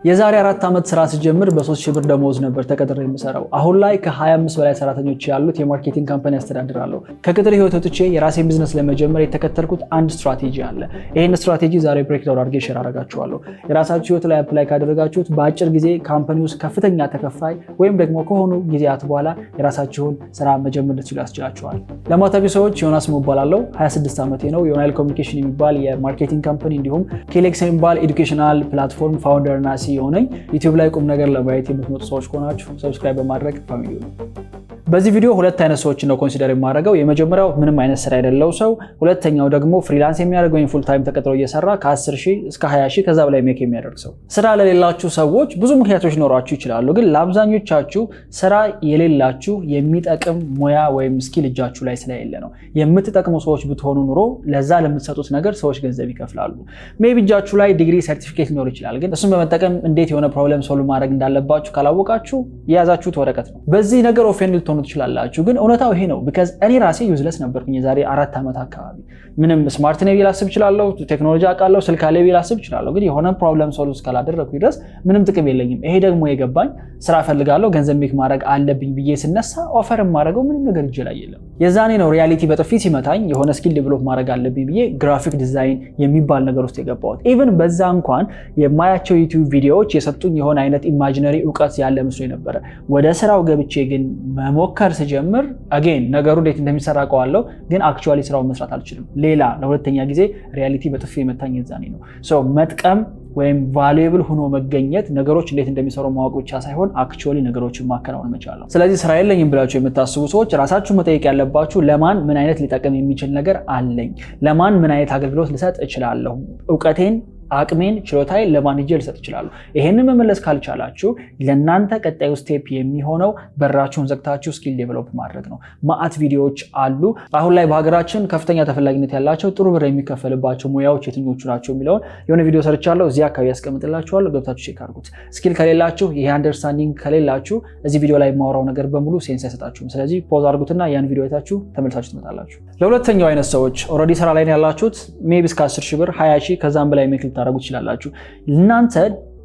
የዛሬ 4 ዓመት ስራ ሲጀምር በ3000 ብር ደሞዝ ነበር ተቀጥሬ የምሰራው። አሁን ላይ ከ25 በላይ ሰራተኞች ያሉት የማርኬቲንግ ካምፓኒ አስተዳድራለሁ። ከቅጥር ህይወት ወጥቼ የራሴን ቢዝነስ ለመጀመር የተከተልኩት አንድ ስትራቴጂ አለ። ይሄን ስትራቴጂ ዛሬ ብሬክዳውን አድርጌ ሼር አደርጋችኋለሁ። የራሳችሁ ህይወት ላይ አፕላይ ካደረጋችሁት በአጭር ጊዜ ካምፓኒ ውስጥ ከፍተኛ ተከፋይ ወይም ደግሞ ከሆኑ ጊዜያት በኋላ የራሳችሁን ስራ መጀመር ልትችሉ ያስችላችኋል። ለማታውቁ ሰዎች ዮናስ እባላለሁ። 26 ዓመቴ ነው። ዮናይል ኮሚኒኬሽን የሚባል የማርኬቲንግ ካምፓኒ እንዲሁም ኬሌክስ የሚባል ኤዱኬሽናል ፕላትፎርም ፋውንደር እና ሲሆነኝ ዩቲዩብ ላይ ቁም ነገር ለማየት የምትመጡ ሰዎች ከሆናችሁ ሰብስክራይብ በማድረግ ፋሚሊ ነው። በዚህ ቪዲዮ ሁለት አይነት ሰዎች ነው ኮንሲደር የማደርገው። የመጀመሪያው ምንም አይነት ስራ የሌለው ሰው፣ ሁለተኛው ደግሞ ፍሪላንስ የሚያደርግ ወይም ፉል ታይም ተቀጥሮ እየሰራ ከ10,000 እስከ 20,000 ከዛ በላይ ሜክ የሚያደርግ ሰው። ስራ ለሌላችሁ ሰዎች ብዙ ምክንያቶች ሊኖራችሁ ይችላሉ። ግን ለአብዛኞቻችሁ ስራ የሌላችሁ የሚጠቅም ሙያ ወይም ስኪል እጃችሁ ላይ ስለሌለ ነው። የምትጠቅሙ ሰዎች ብትሆኑ ኑሮ ለዛ ለምትሰጡት ነገር ሰዎች ገንዘብ ይከፍላሉ። ሜቢ እጃችሁ ላይ ዲግሪ ሰርቲፊኬት ሊኖር ይችላል። ግን እሱን በመጠቀም እንዴት የሆነ ፕሮብለም ሶልቭ ማድረግ እንዳለባችሁ ካላወቃችሁ የያዛችሁት ወረቀት ነው። በዚህ ነገር ኦፌንድ ልትሆኑ ትችላላችሁ። ግን እውነታው ይሄ ነው። ቢካዝ እኔ ራሴ ዩዝለስ ነበርኩኝ የዛሬ 4 ዓመት አካባቢ። ምንም ስማርት ነኝ ላስብ እችላለሁ፣ ቴክኖሎጂ አውቃለሁ፣ ስልክ አለኝ ላስብ እችላለሁ። ግን የሆነ ፕሮብለም ሶልቭ እስካላደረኩ ድረስ ምንም ጥቅም የለኝም። ይሄ ደግሞ የገባኝ ስራ ፈልጋለሁ ገንዘብ ሜክ ማድረግ አለብኝ ብዬ ስነሳ ኦፈር ማድረገው ምንም ነገር እጄ ላይ የለም። የዛኔ ነው ሪያሊቲ በጥፊ ሲመታኝ የሆነ ስኪል ዴቨሎፕ ማድረግ አለብኝ ብዬ ግራፊክ ዲዛይን የሚባል ነገር ውስጥ የገባሁት። ኢቭን በዛ እንኳን የማያቸው ዩቲዩብ ቪዲዮዎች የሰጡኝ የሆነ አይነት ኢማጂነሪ እውቀት ያለ መስሎኝ ነበረ። ወደ ስራው ገብቼ ግን መሞከር ስጀምር አጌን ነገሩ እንዴት እንደሚሰራ አውቀዋለሁ፣ ግን አክቹአሊ ስራውን መስራት አልችልም። ሌላ ለሁለተኛ ጊዜ ሪያሊቲ በጥፊ የመታኝ የዛኔ ነው። ሶ መጥቀም ወይም ቫሉዌብል ሆኖ መገኘት ነገሮች እንዴት እንደሚሰሩ ማወቅ ብቻ ሳይሆን አክቹአሊ ነገሮችን ማከናወን መቻል ነው። ስለዚህ ስራ የለኝም ብላችሁ የምታስቡ ሰዎች ራሳችሁ መጠየቅ ያለባችሁ ለማን ምን አይነት ሊጠቅም የሚችል ነገር አለኝ፣ ለማን ምን አይነት አገልግሎት ልሰጥ እችላለሁ፣ እውቀቴን አቅሜን ችሎታዬን ለማን ይዤ ልሰጥ እችላለሁ። ይሄንን መመለስ ካልቻላችሁ ለእናንተ ቀጣዩ ስቴፕ የሚሆነው በራችሁን ዘግታችሁ ስኪል ዴቨሎፕ ማድረግ ነው። ማአት ቪዲዮዎች አሉ። አሁን ላይ በሀገራችን ከፍተኛ ተፈላጊነት ያላቸው ጥሩ ብር የሚከፈልባቸው ሙያዎች የትኞቹ ናቸው የሚለውን የሆነ ቪዲዮ ሰርቻለሁ። እዚህ አካባቢ ያስቀምጥላችኋለሁ። ገብታችሁ ቼክ አድርጉት። ስኪል ከሌላችሁ፣ ይሄ አንደርስታንዲንግ ከሌላችሁ እዚህ ቪዲዮ ላይ የማወራው ነገር በሙሉ ሴንስ አይሰጣችሁም። ስለዚህ ፖዝ አድርጉትና ያን ቪዲዮ አይታችሁ ተመልሳችሁ ትመጣላችሁ። ለሁለተኛው አይነት ሰዎች ኦልሬዲ ስራ ላይ ያላችሁት ሜቢ እስከ 10,000 ብር 20,000 ከዛም በላይ ሜክ ታረጉ ይችላልላችሁ። እናንተ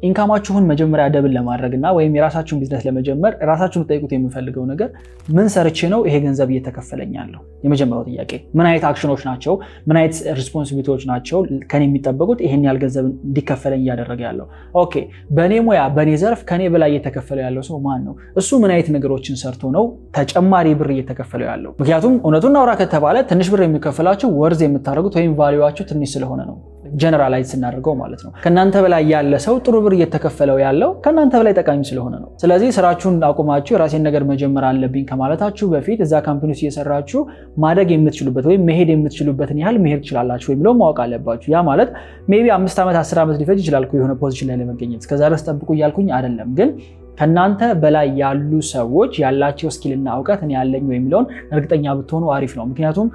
ኢንካማችሁን መጀመሪያ ደብል ለማድረግና ወይም የራሳችሁን ቢዝነስ ለመጀመር ራሳችሁን ጠይቁት የምፈልገው ነገር ምን ሰርቼ ነው ይሄ ገንዘብ እየተከፈለኝ ያለው? የመጀመሪያው ጥያቄ ምን አይነት አክሽኖች ናቸው፣ ምን አይነት ሪስፖንሲቢሊቲዎች ናቸው ከኔ የሚጠበቁት ይሄን ያህል ገንዘብ እንዲከፈለኝ እያደረገ ያለው? ኦኬ በኔ ሙያ በኔ ዘርፍ ከኔ በላይ እየተከፈለው ያለው ሰው ማን ነው? እሱ ምን አይነት ነገሮችን ሰርቶ ነው ተጨማሪ ብር እየተከፈለው ያለው? ምክንያቱም እውነቱን አውራ ከተባለ ትንሽ ብር የሚከፈላችሁ ወርዝ የምታደርጉት ወይም ቫልዩዋችሁ ትንሽ ስለሆነ ነው። ጀነራላይዝ ስናደርገው ማለት ነው። ከናንተ በላይ ያለ ሰው ጥሩ ብር እየተከፈለው ያለው ከናንተ በላይ ጠቃሚ ስለሆነ ነው። ስለዚህ ስራችሁን አቁማችሁ የራሴን ነገር መጀመር አለብኝ ከማለታችሁ በፊት እዛ ካምፓኒ ውስጥ እየሰራችሁ ማደግ የምትችሉበት ወይም መሄድ የምትችሉበትን ያህል መሄድ ትችላላችሁ የሚለው ማወቅ አለባችሁ። ያ ማለት ሜቢ 5 ዓመት 10 ዓመት ሊፈጅ ይችላል የሆነ ፖዚሽን ላይ ለመገኘት። እስከዛ ድረስ ጠብቁ እያልኩኝ አይደለም፣ ግን ከናንተ በላይ ያሉ ሰዎች ያላቸው ስኪልና እውቀት እኔ ያለኝ ወይ የሚለውን እርግጠኛ ብትሆኑ አሪፍ ነው። ምክንያቱም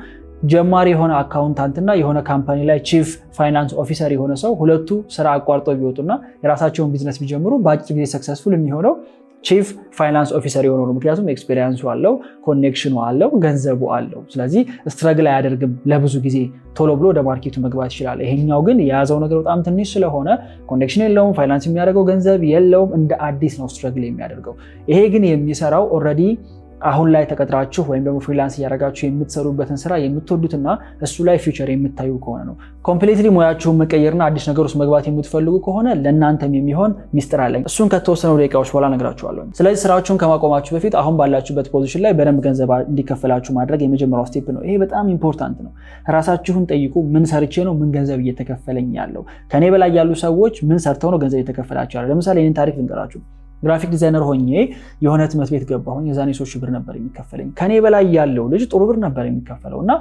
ጀማሪ የሆነ አካውንታንት እና የሆነ ካምፓኒ ላይ ቺፍ ፋይናንስ ኦፊሰር የሆነ ሰው ሁለቱ ስራ አቋርጠው ቢወጡና የራሳቸውን ቢዝነስ ቢጀምሩ በአጭር ጊዜ ሰክሰስፉል የሚሆነው ቺፍ ፋይናንስ ኦፊሰር የሆነው ነው። ምክንያቱም ኤክስፔሪየንሱ አለው፣ ኮኔክሽኑ አለው፣ ገንዘቡ አለው። ስለዚህ ስትረግል አያደርግም። ለብዙ ጊዜ ቶሎ ብሎ ወደ ማርኬቱ መግባት ይችላል። ይሄኛው ግን የያዘው ነገር በጣም ትንሽ ስለሆነ ኮኔክሽን የለውም፣ ፋይናንስ የሚያደርገው ገንዘብ የለውም፣ እንደ አዲስ ነው ስትረግል የሚያደርገው። ይሄ ግን የሚሰራው ኦልሬዲ አሁን ላይ ተቀጥራችሁ ወይም ደግሞ ፍሪላንስ እያደረጋችሁ የምትሰሩበትን ስራ የምትወዱትና እሱ ላይ ፊውቸር የምታዩ ከሆነ ነው። ኮምፕሊትሊ ሙያችሁን መቀየርና አዲስ ነገር ውስጥ መግባት የምትፈልጉ ከሆነ ለእናንተም የሚሆን ሚስጥር አለኝ። እሱን ከተወሰኑ ደቂቃዎች በኋላ ነግራችኋለሁ። ስለዚህ ስራችሁን ከማቆማችሁ በፊት አሁን ባላችሁበት ፖዚሽን ላይ በደንብ ገንዘብ እንዲከፈላችሁ ማድረግ የመጀመሪያው ስቴፕ ነው። ይሄ በጣም ኢምፖርታንት ነው። ራሳችሁን ጠይቁ። ምን ሰርቼ ነው ምን ገንዘብ እየተከፈለኝ ያለው? ከኔ በላይ ያሉ ሰዎች ምን ሰርተው ነው ገንዘብ እየተከፈላቸው ያለው? ለምሳሌ እኔን ታሪክ ልንገራችሁ። ግራፊክ ዲዛይነር ሆኜ የሆነ ትምህርት ቤት ገባሁኝ። የዛኔ 3,000 ብር ነበር የሚከፈለኝ። ከኔ በላይ ያለው ልጅ ጥሩ ብር ነበር የሚከፈለው እና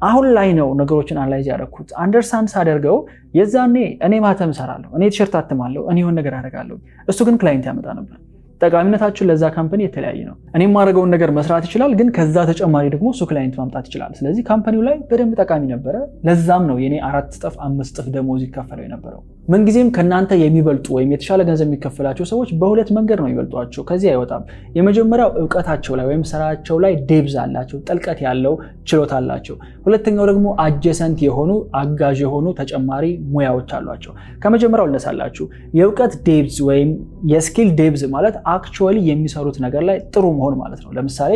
አሁን ላይ ነው ነገሮችን አናላይዝ ያደረኩት። አንደርስታንድ ሳደርገው የዛኔ እኔ ማተም እሰራለሁ፣ እኔ ቲሸርት አትማለሁ፣ እኔ የሆነ ነገር አደርጋለሁ። እሱ ግን ክላይንት ያመጣ ነበር። ጠቃሚነታችሁ ለዛ ካምፓኒ የተለያየ ነው። እኔ የማደርገውን ነገር መስራት ይችላል፣ ግን ከዛ ተጨማሪ ደግሞ እሱ ክላይንት ማምጣት ይችላል። ስለዚህ ካምፓኒው ላይ በደንብ ጠቃሚ ነበረ። ለዛም ነው የኔ 4 እጥፍ 5 እጥፍ ደሞዝ ይከፈለው የነበረው። ምንጊዜም ከእናንተ የሚበልጡ ወይም የተሻለ ገንዘብ የሚከፈላቸው ሰዎች በሁለት መንገድ ነው የሚበልጧቸው፣ ከዚህ አይወጣም። የመጀመሪያው እውቀታቸው ላይ ወይም ስራቸው ላይ ዴብዝ አላቸው፣ ጥልቀት ያለው ችሎታ አላቸው። ሁለተኛው ደግሞ አጀሰንት የሆኑ አጋዥ የሆኑ ተጨማሪ ሙያዎች አሏቸው። ከመጀመሪያው ልነሳላችሁ። የእውቀት ዴብዝ ወይም የስኪል ዴብዝ ማለት አክቹዋሊ የሚሰሩት ነገር ላይ ጥሩ መሆን ማለት ነው። ለምሳሌ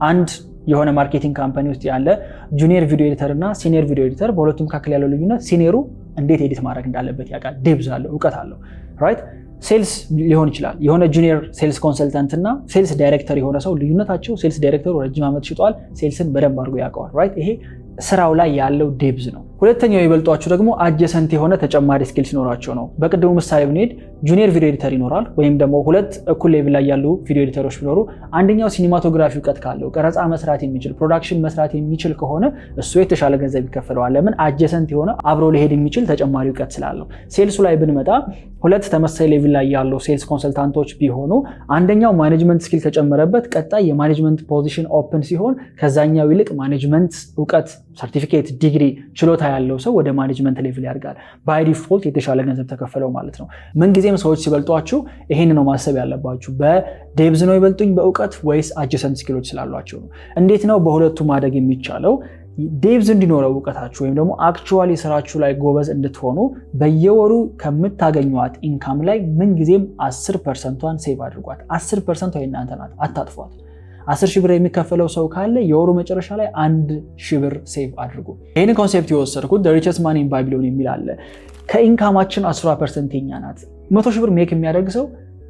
አንድ የሆነ ማርኬቲንግ ካምፓኒ ውስጥ ያለ ጁኒየር ቪዲዮ ኤዲተር እና ሲኒየር ቪዲዮ ኤዲተር በሁለቱም መካከል ያለው ልዩነት ሲኒየሩ እንዴት ኤዲት ማድረግ እንዳለበት ያውቃል፣ ዴብዝ አለው፣ እውቀት አለው። ራይት ሴልስ ሊሆን ይችላል። የሆነ ጁኒየር ሴልስ ኮንሰልታንት እና ሴልስ ዳይሬክተር የሆነ ሰው ልዩነታቸው፣ ሴልስ ዳይሬክተሩ ረጅም ዓመት ሽጧል፣ ሴልስን በደንብ አድርጎ ያውቀዋል። ራይት ይሄ ስራው ላይ ያለው ዴብዝ ነው። ሁለተኛው የሚበልጧችሁ ደግሞ አጀሰንት የሆነ ተጨማሪ ስኪል ሲኖራቸው ነው። በቅድሙ ምሳሌ ብንሄድ ጁኒየር ቪዲዮ ኤዲተር ይኖራል፣ ወይም ደግሞ ሁለት እኩል ሌቭል ላይ ያሉ ቪዲዮ ኤዲተሮች ቢኖሩ አንደኛው ሲኒማቶግራፊ እውቀት ካለው ቀረጻ መስራት የሚችል ፕሮዳክሽን መስራት የሚችል ከሆነ እሱ የተሻለ ገንዘብ ይከፈለዋል። ለምን? አጀሰንት የሆነ አብሮ ሊሄድ የሚችል ተጨማሪ እውቀት ስላለው። ሴልሱ ላይ ብንመጣ ሁለት ተመሳሳይ ሌቭል ላይ ያሉ ሴልስ ኮንሰልታንቶች ቢሆኑ አንደኛው ማኔጅመንት ስኪል ከጨመረበት ቀጣይ የማኔጅመንት ፖዚሽን ኦፕን ሲሆን ከዛኛው ይልቅ ማኔጅመንት እውቀት ሰርቲፊኬት፣ ዲግሪ፣ ችሎታ ያለው ሰው ወደ ማኔጅመንት ሌቭል ያድጋል። ባይ ዲፎልት የተሻለ ገንዘብ ተከፈለው ማለት ነው። ምንጊዜም ሰዎች ሲበልጧችሁ ይሄን ነው ማሰብ ያለባችሁ። በዴብዝ ነው ይበልጡኝ በእውቀት ወይስ አጀሰንት ስኪሎች ስላሏቸው ነው? እንዴት ነው በሁለቱ ማደግ የሚቻለው? ዴብዝ እንዲኖረው እውቀታችሁ ወይም ደግሞ አክቹዋሊ ስራችሁ ላይ ጎበዝ እንድትሆኑ በየወሩ ከምታገኟት ኢንካም ላይ ምንጊዜም 10%ን ሴቭ አድርጓት። 10% ወይ እናንተ ናት፣ አታጥፏት። 10,000 ብር የሚከፈለው ሰው ካለ የወሩ መጨረሻ ላይ 1,000 ብር ሴቭ አድርጉ። ይህንን ኮንሴፕት የወሰድኩት The Richest Man in Babylon የሚል አለ። ከኢንካማችን 10% የኛ ናት። 100,000 ብር ሜክ የሚያደርግ ሰው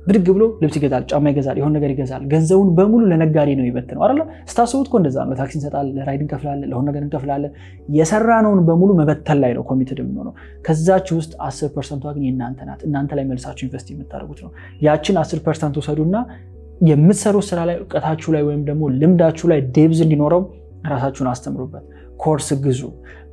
ብድግ ብሎ ልብስ ይገዛል፣ ጫማ ይገዛል፣ የሆነ ነገር ይገዛል። ገንዘቡን በሙሉ ለነጋዴ ነው ይበትነው አይደል? ስታስቡት እኮ እንደዛ ነው። ታክሲ እንሰጣለን፣ ለራይድ እንከፍላለን፣ ለሆነ ነገር እንከፍላለን። የሰራነውን በሙሉ መበተን ላይ ነው ኮሚትድ የምንሆነው። ከዛች ውስጥ 10%ቷ ግን የእናንተ ናት። እናንተ ላይ መልሳችሁ ኢንቨስት የምታደርጉት ነው። ያችን 10% ውሰዱና የምትሰሩት ስራ ላይ እውቀታችሁ ላይ ወይም ደግሞ ልምዳችሁ ላይ ዴብዝ እንዲኖረው ራሳችሁን አስተምሩበት። ኮርስ ግዙ።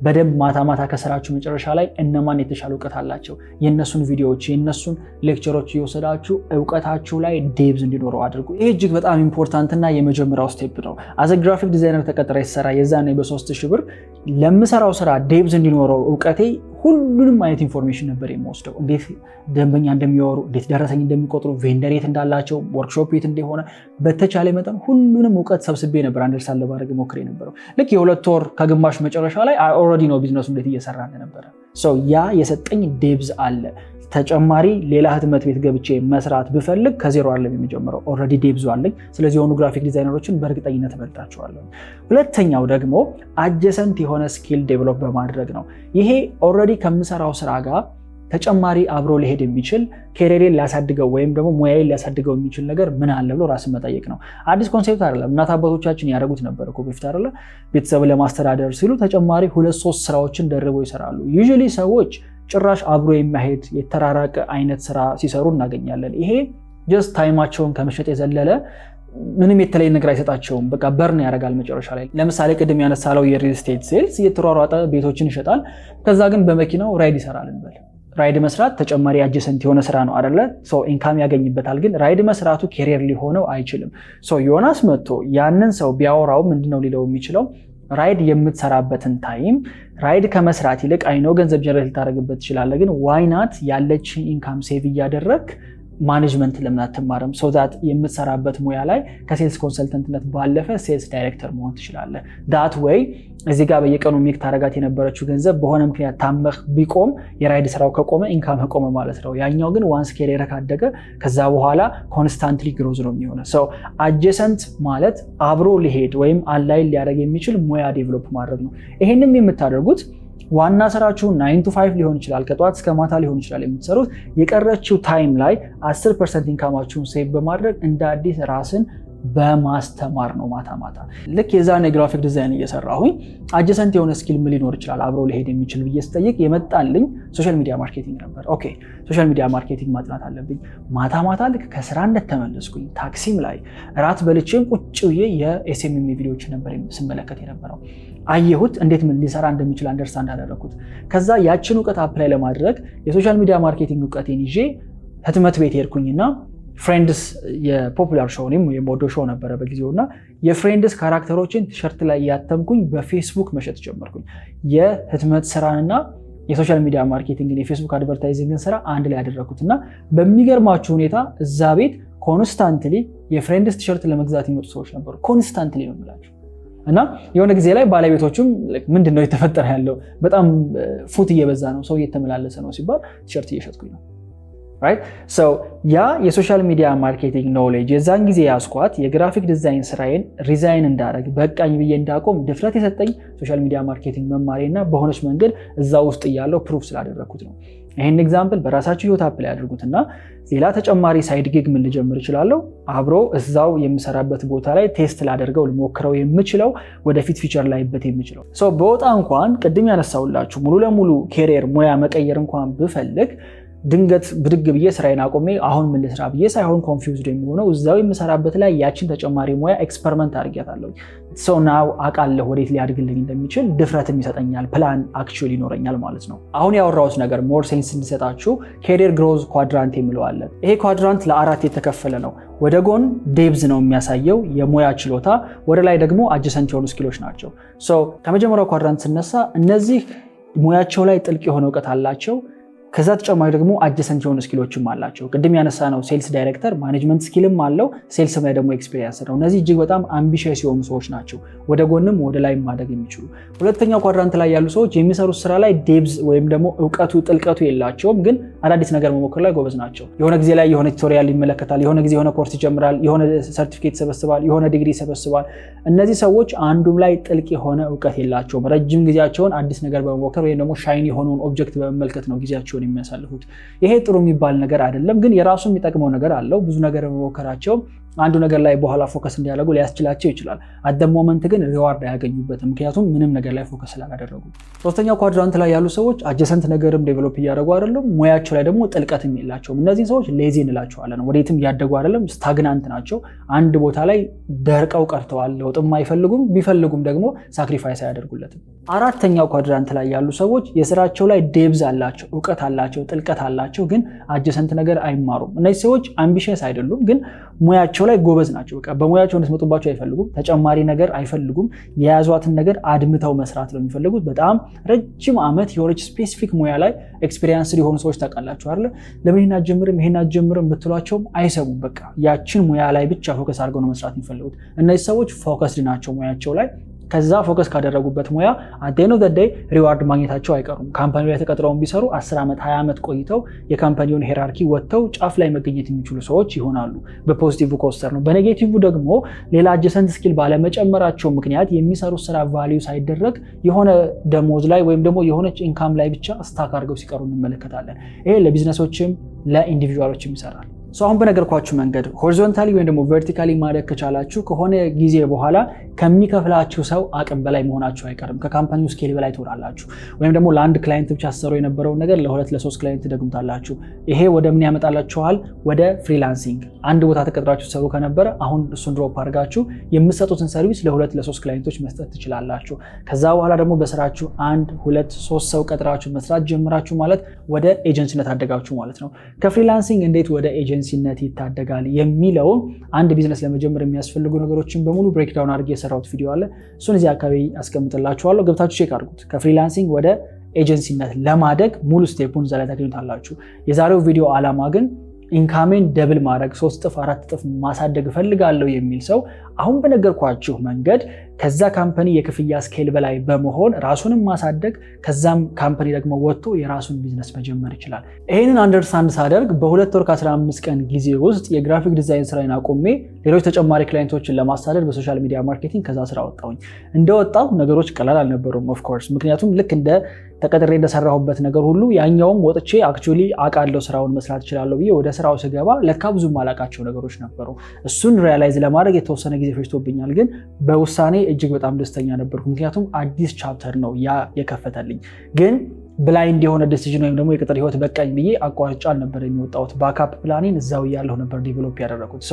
በደንብ ማታ ማታ ከስራችሁ መጨረሻ ላይ እነማን የተሻለ እውቀት አላቸው የነሱን ቪዲዮዎች የነሱን ሌክቸሮች እየወሰዳችሁ እውቀታችሁ ላይ ዴብዝ እንዲኖረው አድርጉ። ይሄ እጅግ በጣም ኢምፖርታንት እና የመጀመሪያው ስቴፕ ነው። አዘ ግራፊክ ዲዛይነር ተቀጥሬ ሲሰራ የዛኔ በ3,000 ብር ለምሰራው ስራ ዴብዝ እንዲኖረው እውቀቴ ሁሉንም አይነት ኢንፎርሜሽን ነበር የምወስደው። እንዴት ደንበኛ እንደሚያወሩ፣ እንዴት ደረሰኝ እንደሚቆጥሩ፣ ቬንደር የት እንዳላቸው፣ ወርክሾፕ የት እንደሆነ በተቻለ መጠን ሁሉንም እውቀት ሰብስቤ ነበር አንደርስታንድ ለማድረግ ሞክሬ ነበረው። ልክ የ2 ወር ከግማሽ መጨረሻ ላይ ኦልሬዲ ነው ቢዝነሱ እንዴት እየሰራ እንደነበረ። ያ የሰጠኝ ዴብዝ አለ። ተጨማሪ ሌላ ህትመት ቤት ገብቼ መስራት ብፈልግ ከዜሮ አይደለም የሚጀምረው፣ ኦልሬዲ ዴብዙ አለኝ። ስለዚህ የሆኑ ግራፊክ ዲዛይነሮችን በእርግጠኝነት እበልጣቸዋለሁ። ሁለተኛው ደግሞ አጀሰንት የሆነ ስኪል ዴቨሎፕ በማድረግ ነው። ይሄ ኦልሬዲ ከምሰራው ስራ ጋር ተጨማሪ አብሮ ሊሄድ የሚችል ኬሪየሬን ሊያሳድገው ወይም ደግሞ ሙያዬን ሊያሳድገው የሚችል ነገር ምን አለ ብሎ ራስን መጠየቅ ነው። አዲስ ኮንሴፕት አይደለም። እናት አባቶቻችን ያደረጉት ነበር እኮ በፊት አይደለ? ቤተሰብ ለማስተዳደር ሲሉ ተጨማሪ 2-3 ስራዎችን ደርበው ይሰራሉ። ዩዥዋሊ ሰዎች ጭራሽ አብሮ የሚያሄድ የተራራቀ አይነት ስራ ሲሰሩ እናገኛለን። ይሄ ጀስት ታይማቸውን ከመሸጥ የዘለለ ምንም የተለየ ነገር አይሰጣቸውም። በቃ በርን ያደርጋል መጨረሻ ላይ። ለምሳሌ ቅድም ያነሳለው የሪል ስቴት ሴልስ እየተሯሯጠ ቤቶችን ይሸጣል። ከዛ ግን በመኪናው ራይድ ይሰራል እንበል። ራይድ መስራት ተጨማሪ አጀሰንት የሆነ ስራ ነው አይደለ? ኢንካም ያገኝበታል። ግን ራይድ መስራቱ ኬሪየር ሊሆነው አይችልም። ዮናስ መጥቶ ያንን ሰው ቢያወራው ምንድነው ሊለው የሚችለው? ራይድ የምትሰራበትን ታይም ራይድ ከመስራት ይልቅ አይነው ገንዘብ ጀነሬት ልታደርግበት ትችላለህ። ግን ዋይናት ያለችን ኢንካም ሴቭ እያደረግ ማኔጅመንት ለምን አትማርም? ሶዛት የምትሰራበት ሙያ ላይ ከሴልስ ኮንሰልተንትነት ባለፈ ሴልስ ዳይሬክተር መሆን ትችላለህ። ዳት ወይ እዚህ ጋር በየቀኑ ሜክ ታረጋት የነበረችው ገንዘብ በሆነ ምክንያት ታመህ ቢቆም የራይድ ስራው ከቆመ ኢንካም ከቆመ ማለት ነው። ያኛው ግን ዋንስ ኬሪየር ካደገ ከዛ በኋላ ኮንስታንትሊ ግሮዝ ነው የሚሆነው። አጀሰንት ማለት አብሮ ሊሄድ ወይም አላይን ሊያደርግ የሚችል ሙያ ዴቨሎፕ ማድረግ ነው። ይሄንም የምታደርጉት ዋና ስራችሁ 9 to 5 ሊሆን ይችላል፣ ከጧት እስከ ማታ ሊሆን ይችላል የምትሰሩት። የቀረችው ታይም ላይ 10% ኢንካማችሁን ሴቭ በማድረግ እንደ አዲስ ራስን በማስተማር ነው። ማታ ማታ ልክ የዛኔ ግራፊክ ዲዛይን እየሰራሁኝ አጀሰንት የሆነ ስኪል ምን ሊኖር ይችላል አብሮ ሊሄድ የሚችል ብዬ ስጠይቅ የመጣልኝ ሶሻል ሚዲያ ማርኬቲንግ ነበር። ኦኬ ሶሻል ሚዲያ ማርኬቲንግ ማጥናት አለብኝ። ማታ ማታ ልክ ከስራ እንደተመለስኩኝ ታክሲም ላይ ራት በልቼም ቁጭ ብዬ የኤስኤምኤም ቪዲዮዎች ነበር ስመለከት የነበረው። አየሁት እንዴት ምን ሊሰራ እንደሚችል አንደርስታንድ አደረኩት። ከዛ ያችን እውቀት አፕላይ ለማድረግ የሶሻል ሚዲያ ማርኬቲንግ እውቀቴን ይዤ ህትመት ቤት ሄድኩኝና ፍሬንድስ የፖፑላር ሾው ነው የሞዶ ሾው ነበረ በጊዜውና የፍሬንድስ ካራክተሮችን ቲሸርት ላይ ያተምኩኝ በፌስቡክ መሸጥ ጀመርኩኝ። የህትመት ስራንና የሶሻል ሚዲያ ማርኬቲንግን የፌስቡክ አድቨርታይዚንግን ስራ አንድ ላይ ያደረኩትና በሚገርማችሁ ሁኔታ እዛ ቤት ኮንስታንትሊ የፍሬንድስ ቲሸርት ለመግዛት የሚመጡ ሰዎች ነበሩ። ኮንስታንትሊ ነው የምላቸው። እና የሆነ ጊዜ ላይ ባለቤቶቹም ምንድነው የተፈጠረ ያለው በጣም ፉት እየበዛ ነው ሰው እየተመላለሰ ነው ሲባል ቲሸርት እየሸጥኩኝ ነው። right so ያ የሶሻል ሚዲያ ማርኬቲንግ ኖሌጅ የዛን ጊዜ ያስኳት የግራፊክ ዲዛይን ስራዬን ሪዛይን እንዳደረግ በቃኝ ብዬ እንዳቆም ድፍረት የሰጠኝ ሶሻል ሚዲያ ማርኬቲንግ መማሬና በሆነች መንገድ እዛ ውስጥ ያለው ፕሩፍ ስላደረኩት ነው። ይሄን ኤግዛምፕል በራሳችሁ ህይወት አፕላይ አድርጉትና ሌላ ተጨማሪ ሳይድ ጊግ ምን ልጀምር እችላለሁ አብሮ እዛው የምሰራበት ቦታ ላይ ቴስት ላደርገው ልሞክረው የምችለው ወደፊት ፊቸር ላይበት የምችለው በወጣ እንኳን ቅድም ያነሳውላችሁ ሙሉ ለሙሉ ኬሪየር ሙያ መቀየር እንኳን ብፈልግ ድንገት ብድግ ብዬ ስራዬን አቆሜ አሁን ምን ልስራ ብዬ ሳይሆን ኮንፊውዝድ የሚሆነው እዛው የምሰራበት ላይ ያችን ተጨማሪ ሙያ ኤክስፐሪመንት አድርጊያታለሁ። ሰው ናው አውቃለሁ ወዴት ሊያድግልኝ እንደሚችል ድፍረትም ይሰጠኛል፣ ፕላን አክቹዋሊ ይኖረኛል ማለት ነው። አሁን ያወራሁት ነገር ሞር ሴንስ እንዲሰጣችሁ ኬሪየር ግሮዝ ኳድራንት የሚለዋለን። ይሄ ኳድራንት ለአራት የተከፈለ ነው። ወደ ጎን ዴብዝ ነው የሚያሳየው የሙያ ችሎታ፣ ወደ ላይ ደግሞ አጀሰንት የሆኑ ስኪሎች ናቸው። ከመጀመሪያው ኳድራንት ስነሳ እነዚህ ሙያቸው ላይ ጥልቅ የሆነ እውቀት አላቸው። ከዛ ተጨማሪ ደግሞ አጀሰንት የሆኑ ስኪሎችም አላቸው። ቅድም ያነሳ ነው ሴልስ ዳይሬክተር ማኔጅመንት ስኪልም አለው፣ ሴልስ ላይ ደግሞ ኤክስፒሪየንስ ነው። እነዚህ እጅግ በጣም አምቢሽየስ የሆኑ ሰዎች ናቸው፣ ወደ ጎንም ወደ ላይ ማደግ የሚችሉ። ሁለተኛው ኳድራንት ላይ ያሉ ሰዎች የሚሰሩት ስራ ላይ ዴብዝ ወይም ደግሞ እውቀቱ ጥልቀቱ የላቸውም፣ ግን አዳዲስ ነገር መሞከር ላይ ጎበዝ ናቸው። የሆነ ጊዜ ላይ የሆነ ቱቶሪያል ይመለከታል፣ የሆነ ጊዜ የሆነ ኮርስ ይጀምራል፣ የሆነ ሰርቲፊኬት ይሰበስባል፣ የሆነ ዲግሪ ይሰበስባል። እነዚህ ሰዎች አንዱም ላይ ጥልቅ የሆነ እውቀት የላቸውም። ረጅም ጊዜያቸውን አዲስ ነገር በመሞከር ወይም ደግሞ ሻይን የሆነውን ኦብጀክት በመመልከት ነው ጊዜያቸውን የሚያሳልፉት። ይሄ ጥሩ የሚባል ነገር አይደለም፣ ግን የራሱ የሚጠቅመው ነገር አለው። ብዙ ነገር በመሞከራቸው አንዱ ነገር ላይ በኋላ ፎከስ እንዲያደርጉ ሊያስችላቸው ይችላል። አደ ሞመንት ግን ሪዋርድ አያገኙበትም፣ ምክንያቱም ምንም ነገር ላይ ፎከስ ስላላደረጉ። ሶስተኛው ኳድራንት ላይ ያሉ ሰዎች አጀሰንት ነገርም ዴቨሎፕ እያደረጉ አይደለም፣ ሙያቸው ላይ ደግሞ ጥልቀትም የላቸውም። እነዚህ ሰዎች ሌዚ እንላቸዋለን። ወዴትም እያደጉ አይደለም፣ ስታግናንት ናቸው። አንድ ቦታ ላይ ደርቀው ቀርተዋል። ለውጥም አይፈልጉም፣ ቢፈልጉም ደግሞ ሳክሪፋይስ አያደርጉለትም። አራተኛው ኳድራንት ላይ ያሉ ሰዎች የስራቸው ላይ ዴብዝ አላቸው፣ እውቀት አላቸው፣ ጥልቀት አላቸው፣ ግን አጀሰንት ነገር አይማሩም። እነዚህ ሰዎች አምቢሽየስ አይደሉም፣ ግን ሙያቸው ላይ ጎበዝ ናቸው። በቃ በሙያቸው እንድትመጡባቸው አይፈልጉም፣ ተጨማሪ ነገር አይፈልጉም። የያዟትን ነገር አድምተው መስራት ነው የሚፈልጉት። በጣም ረጅም ዓመት የሆነች ስፔሲፊክ ሙያ ላይ ኤክስፒሪየንስ ሊሆኑ ሰዎች ታውቃላችሁ አይደል? ለምን ይሄን አትጀምርም ብትሏቸውም አይሰሙም። በቃ ያችን ሙያ ላይ ብቻ ፎከስ አድርገው ነው መስራት የሚፈልጉት። እነዚህ ሰዎች ፎከስድ ናቸው ሙያቸው ላይ። ከዛ ፎከስ ካደረጉበት ሙያ አደኖ ደደይ ሪዋርድ ማግኘታቸው አይቀሩም። ካምፓኒው ላይ ተቀጥረው ቢሰሩ 10 ዓመት 20 ዓመት ቆይተው የካምፓኒውን ሄራርኪ ወጥተው ጫፍ ላይ መገኘት የሚችሉ ሰዎች ይሆናሉ። በፖዚቲቭ ኮስተር ነው። በኔጌቲቭ ደግሞ ሌላ አጀሰንት ስኪል ባለመጨመራቸው ምክንያት የሚሰሩት ስራ ቫልዩ ሳይደረግ የሆነ ደሞዝ ላይ ወይም ደግሞ የሆነች ኢንካም ላይ ብቻ ስታክ አድርገው ሲቀሩ እንመለከታለን። ይሄ ለቢዝነሶችም ለኢንዲቪጁዋሎችም ይሰራል። አሁን በነገርኳችሁ መንገድ ሆሪዞንታሊ ወይም ደግሞ ቨርቲካሊ ማደግ ከቻላችሁ ከሆነ ጊዜ በኋላ ከሚከፍላችሁ ሰው አቅም በላይ መሆናችሁ አይቀርም። ከካምፓኒው ስኬል በላይ ትሆናላችሁ። ወይም ደግሞ ለአንድ ክላይንት ብቻ አሰሩ የነበረውን ነገር ለሁለት ለሶስት ክላይንት ደግምታላችሁ። ይሄ ወደ ምን ያመጣላችኋል? ወደ ፍሪላንሲንግ። አንድ ቦታ ተቀጥራችሁ ሰሩ ከነበረ አሁን እሱን ድሮፕ አድርጋችሁ የምትሰጡትን ሰርቪስ ለሁለት ለሶስት ክላይንቶች መስጠት ትችላላችሁ። ከዛ በኋላ ደግሞ በስራችሁ 1 2 3 ሰው ቀጥራችሁ መስራት ጀምራችሁ ማለት ወደ ኤጀንሲነት አደጋችሁ ማለት ነው። ከፍሪላንሲንግ እንዴት ወደ ሲነት ይታደጋል የሚለውን አንድ ቢዝነስ ለመጀመር የሚያስፈልጉ ነገሮችን በሙሉ ብሬክዳውን አድርጌ የሰራሁት ቪዲዮ አለ። እሱን እዚህ አካባቢ አስቀምጥላችኋለሁ። ገብታችሁ ቼክ አድርጉት። ከፍሪላንሲንግ ወደ ኤጀንሲነት ለማደግ ሙሉ ስቴፑን እዛ ላይ ታገኙታላችሁ። የዛሬው ቪዲዮ ዓላማ ግን ኢንካሜን ደብል ማድረግ 3 እጥፍ 4 እጥፍ ማሳደግ እፈልጋለሁ የሚል ሰው አሁን በነገርኳችሁ መንገድ ከዛ ካምፓኒ የክፍያ ስኬል በላይ በመሆን ራሱንም ማሳደግ ከዛም ካምፓኒ ደግሞ ወጥቶ የራሱን ቢዝነስ መጀመር ይችላል። ይሄንን አንደርስታንድ ሳደርግ በ2 ወር ከ15 ቀን ጊዜ ውስጥ የግራፊክ ዲዛይን ስራዬን አቆሜ ሌሎች ተጨማሪ ክላይንቶችን ለማሳደድ በሶሻል ሚዲያ ማርኬቲንግ ከዛ ስራ ወጣሁኝ። እንደወጣሁ ነገሮች ቀላል አልነበሩም ኦፍ ኮርስ። ምክንያቱም ልክ እንደ ተቀጥሬ እንደሰራሁበት ነገር ሁሉ ያኛውም ወጥቼ አክቹዋሊ አውቃለሁ ስራውን መስራት እችላለሁ ብዬ ወደ ስራው ስገባ ለካ ብዙም አላውቃቸው ነገሮች ነበሩ። እሱን ሪያላይዝ ለማድረግ የተወሰነ ጊዜ ፈጅቶብኛል፣ ግን በውሳኔ እጅግ በጣም ደስተኛ ነበርኩ። ምክንያቱም አዲስ ቻፕተር ነው ያ የከፈተልኝ። ግን ብላይንድ የሆነ ዲሲዥን ወይም ደግሞ የቅጥር ህይወት በቃኝ ብዬ አቋርጬ አልነበር የሚወጣሁት። ባካፕ ፕላኔን እዛው ያለው ነበር ዲቨሎፕ ያደረኩት።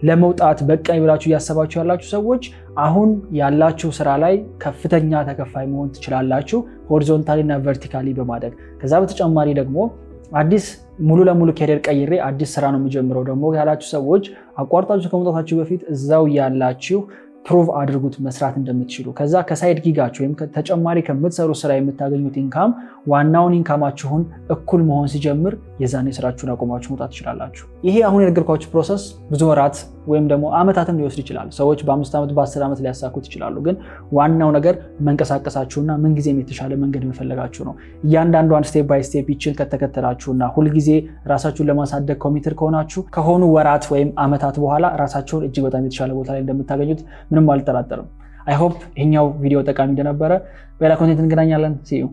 ለመውጣት በቃኝ ብላችሁ እያሰባችሁ ያላችሁ ሰዎች አሁን ያላችሁ ስራ ላይ ከፍተኛ ተከፋይ መሆን ትችላላችሁ፣ ሆሪዞንታሊ እና ቨርቲካሊ በማደግ። ከዛ በተጨማሪ ደግሞ አዲስ ሙሉ ለሙሉ ካሪየር ቀይሬ አዲስ ስራ ነው የሚጀምረው ደግሞ ያላችሁ ሰዎች አቋርጣችሁ ከመውጣታችሁ በፊት እዛው ያላችሁ ፕሩቭ አድርጉት መስራት እንደምትችሉ። ከዛ ከሳይድ ጊጋችሁ ወይም ተጨማሪ ከምትሰሩ ስራ የምታገኙት ኢንካም ዋናውን ኢንካማችሁን እኩል መሆን ሲጀምር የዛኔ ስራችሁን አቆማችሁ መውጣት ትችላላችሁ። ይሄ አሁን የነገርኳችሁ ፕሮሰስ ብዙ ወራት ወይም ደግሞ አመታትም ሊወስድ ይችላል። ሰዎች በ5 ዓመት በ10 ዓመት ሊያሳኩት ይችላሉ። ግን ዋናው ነገር መንቀሳቀሳችሁና ምንጊዜም የተሻለ መንገድ መፈለጋችሁ ነው። እያንዳንዷን ስቴፕ ባይ ስቴፕ ይችን ከተከተላችሁና ሁልጊዜ ራሳችሁን ለማሳደግ ኮሚትድ ከሆናችሁ ከሆኑ ወራት ወይም አመታት በኋላ ራሳችሁን እጅግ በጣም የተሻለ ቦታ ላይ እንደምታገኙት ምንም አልጠራጠርም። አይ ሆፕ ይሄኛው ቪዲዮ ጠቃሚ እንደነበረ። በሌላ ኮንቴንት እንገናኛለን። See you